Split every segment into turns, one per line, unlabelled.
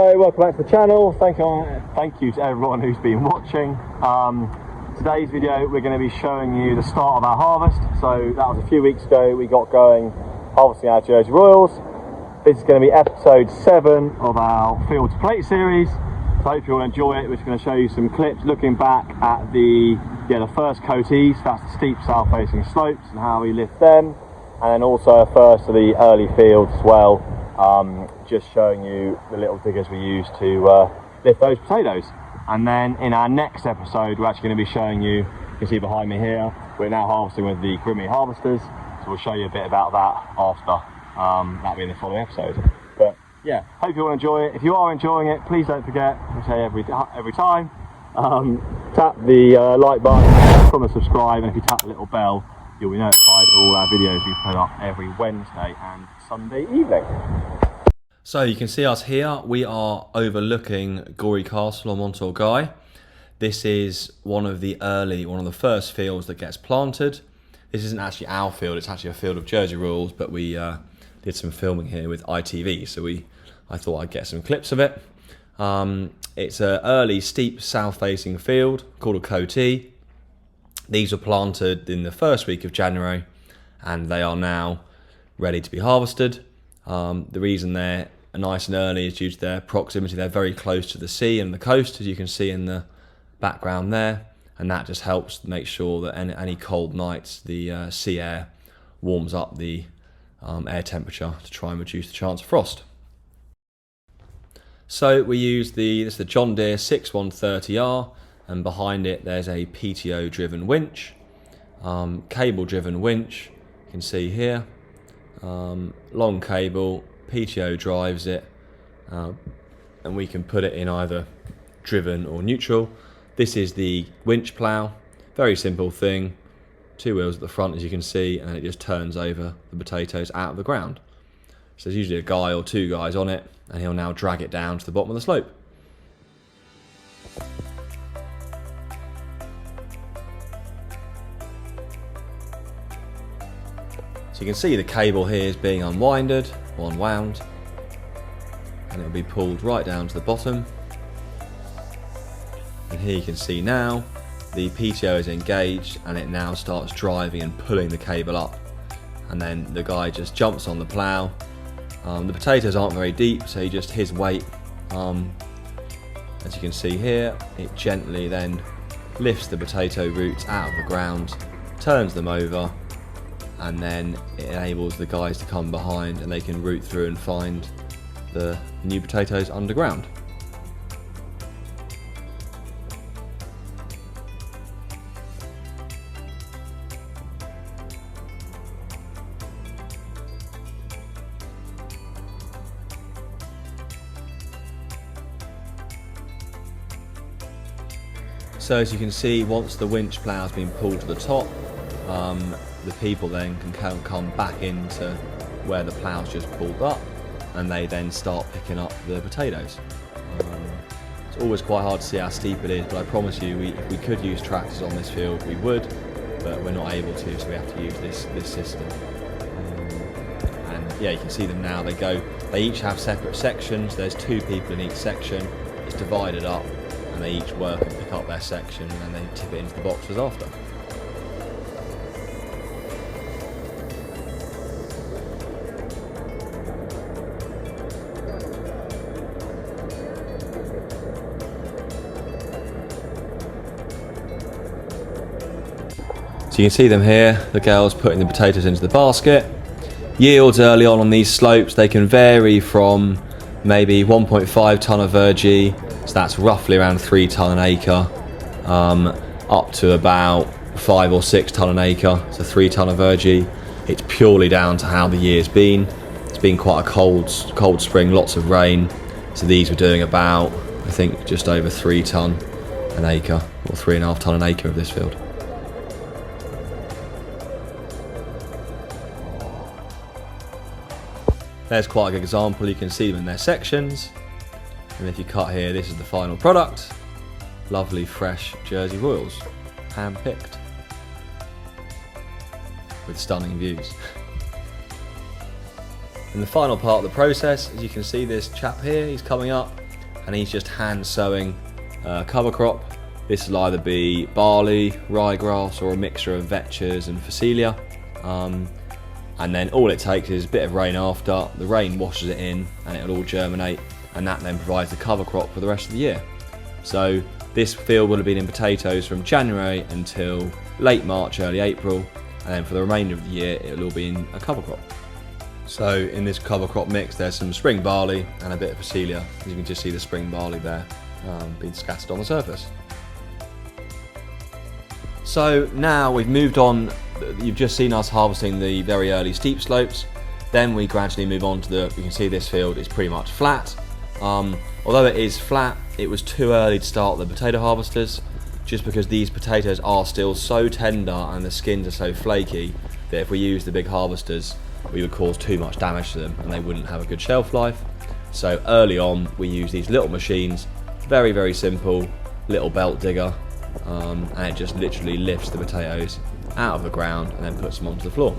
Hello, welcome back to the channel. Thank you to everyone who's been watching. Today's video we're going to be showing you the start of our harvest. So that was a few weeks ago, we got going harvesting our Jersey Royals. This is going to be episode 7 of our Field to Plate series. So hope you'll enjoy it. We're just going to show you some clips looking back at the first cotils, that's the steep south facing slopes, and how we lift them, and then also a first of the early fields as well. Just showing you the little diggers we use to lift those potatoes. And then in our next episode, we're actually going to be showing you can see behind me here, we're now harvesting with the Grimmy harvesters, so we'll show you a bit about that after. That'll be in the following episode. But yeah, hope you all enjoy it. If you are enjoying it, please don't forget, I say every time, tap the like button, comment, subscribe, and if you tap the little bell, you'll be notified of all our videos we put up every Wednesday and Sunday evening.
So you can see us here. We are overlooking Gorey Castle on Montauk Guy. This is one of the first fields that gets planted. This isn't actually our field, it's actually a field of Jersey Royals, but we did some filming here with ITV, so I thought I'd get some clips of it. It's an early steep south-facing field called a cotil. These were planted in the first week of January, and they are now ready to be harvested. The reason they're nice and early is due to their proximity. They're very close to the sea and the coast, as you can see in the background there, and that just helps make sure that any cold nights the sea air warms up the air temperature to try and reduce the chance of frost. So we use this is the John Deere 6130R, and behind it there's a PTO driven winch, cable driven winch, you can see here. Long cable, PTO drives it, and we can put it in either driven or neutral. This is the winch plough, very simple thing, 2 wheels at the front as you can see, and it just turns over the potatoes out of the ground. So there's usually a guy or 2 guys on it, and he'll now drag it down to the bottom of the slope. So you can see the cable here is being unwound, and it'll be pulled right down to the bottom. And here you can see now the PTO is engaged, and it now starts driving and pulling the cable up. And then the guy just jumps on the plough. The potatoes aren't very deep, so his weight, as you can see here, it gently then lifts the potato roots out of the ground, turns them over, and then it enables the guys to come behind and they can root through and find the new potatoes underground. So as you can see, once the winch plough has been pulled to the top, the people then can come back into where the plough's just pulled up, and they then start picking up the potatoes. It's always quite hard to see how steep it is, but I promise you, if we could use tractors on this field, we would, but we're not able to, so we have to use this system. And yeah, you can see them now. They each have separate sections. There's 2 people in each section. It's divided up, and they each work and pick up their section, and then they tip it into the boxes after. So you can see them here, the girls putting the potatoes into the basket. Yields early on these slopes, they can vary from maybe 1.5 tonne of virgie, so that's roughly around 3 tonne an acre, up to about 5 or 6 tonne an acre, so 3 tonne of virgie. It's purely down to how the year's been. It's been quite a cold spring, lots of rain, so these were doing about, I think, just over 3 tonne an acre, or 3.5 tonne an acre of this field. There's quite a good example, you can see them in their sections. And if you cut here, this is the final product. Lovely fresh Jersey Royals, hand-picked, with stunning views. In the final part of the process, as you can see, this chap here, he's coming up, and he's just hand sowing cover crop. This will either be barley, ryegrass, or a mixture of vetches and phacelia. And then all it takes is a bit of rain after. The rain washes it in and it'll all germinate, and that then provides the cover crop for the rest of the year. So this field will have been in potatoes from January until late March, early April, and then for the remainder of the year it'll all be in a cover crop. So in this cover crop mix there's some spring barley and a bit of phacelia. You can just see the spring barley there being scattered on the surface. So now we've moved on. You've just seen us harvesting the very early steep slopes. Then we gradually move on to you can see this field is pretty much flat. Although it is flat, it was too early to start the potato harvesters, just because these potatoes are still so tender and the skins are so flaky that if we use the big harvesters, we would cause too much damage to them and they wouldn't have a good shelf life. So early on, we use these little machines, very, very simple, little belt digger, and it just literally lifts the potatoes out of the ground and then puts them onto the floor.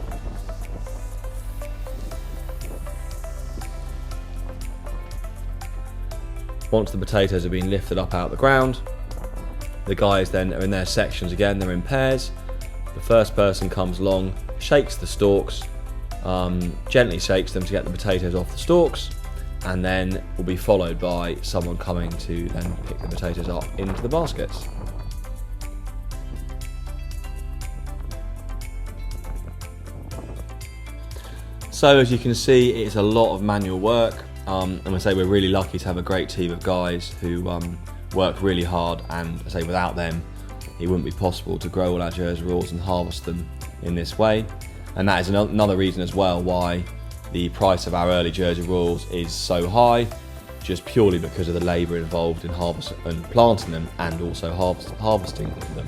Once the potatoes have been lifted up out of the ground, the guys then are in their sections again, they're in pairs. The first person comes along, shakes the stalks, gently shakes them to get the potatoes off the stalks, and then will be followed by someone coming to then pick the potatoes up into the baskets. So as you can see, it's a lot of manual work. And I say we're really lucky to have a great team of guys who work really hard, and I say without them it wouldn't be possible to grow all our Jersey Rules and harvest them in this way. And that is another reason as well why the price of our early Jersey Rules is so high, just purely because of the labour involved in harvesting and planting them, and also harvesting them.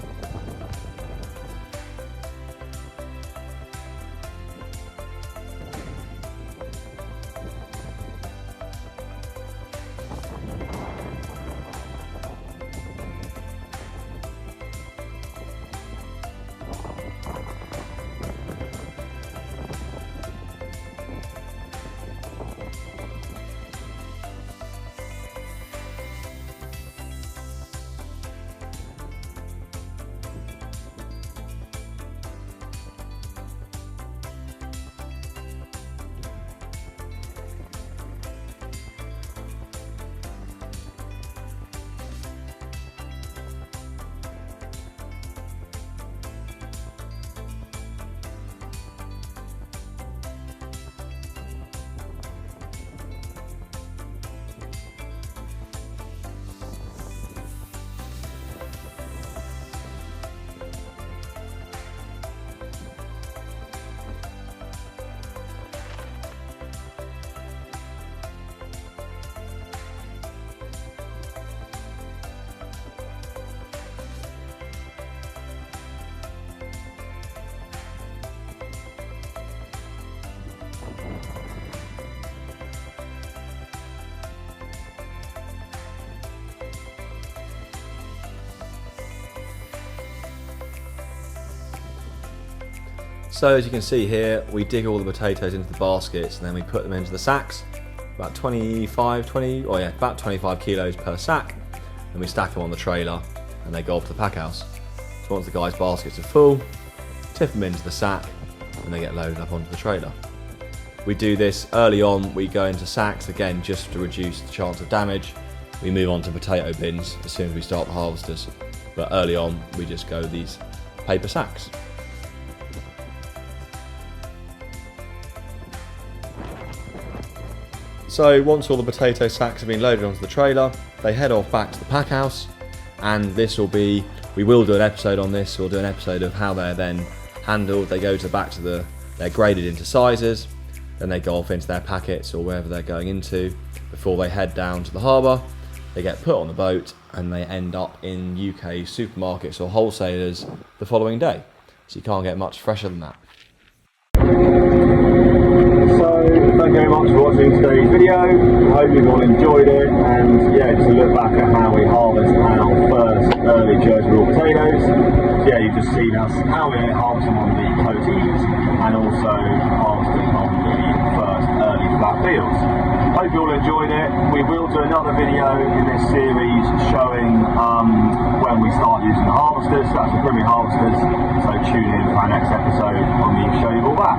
So as you can see here, we dig all the potatoes into the baskets and then we put them into the sacks, about 25 kilos per sack, and we stack them on the trailer and they go off to the pack house. So once the guys' baskets are full, tip them into the sack and they get loaded up onto the trailer. We do this early on, we go into sacks again just to reduce the chance of damage. We move on to potato bins as soon as we start the harvesters, but early on we just go these paper sacks. So once all the potato sacks have been loaded onto the trailer, they head off back to the pack house, and we will do an episode on this. We'll do an episode of how they're then handled. They go they're graded into sizes, then they go off into their packets or wherever they're going into before they head down to the harbour. They get put on the boat and they end up in UK supermarkets or wholesalers the following day. So you can't get much fresher than that.
Thank you very much for watching today's video. I hope you've all enjoyed it, and yeah, just a look back at how we harvest our first early Jersey Rule potatoes. Yeah, you've just seen us how we're harvesting on the cotils and also harvesting on the first early our fields. Hope you all enjoyed it. We will do another video in this series showing when we start using the harvesters, that's the primary harvesters, so tune in for our next episode when we show you all that.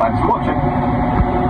Thanks for watching.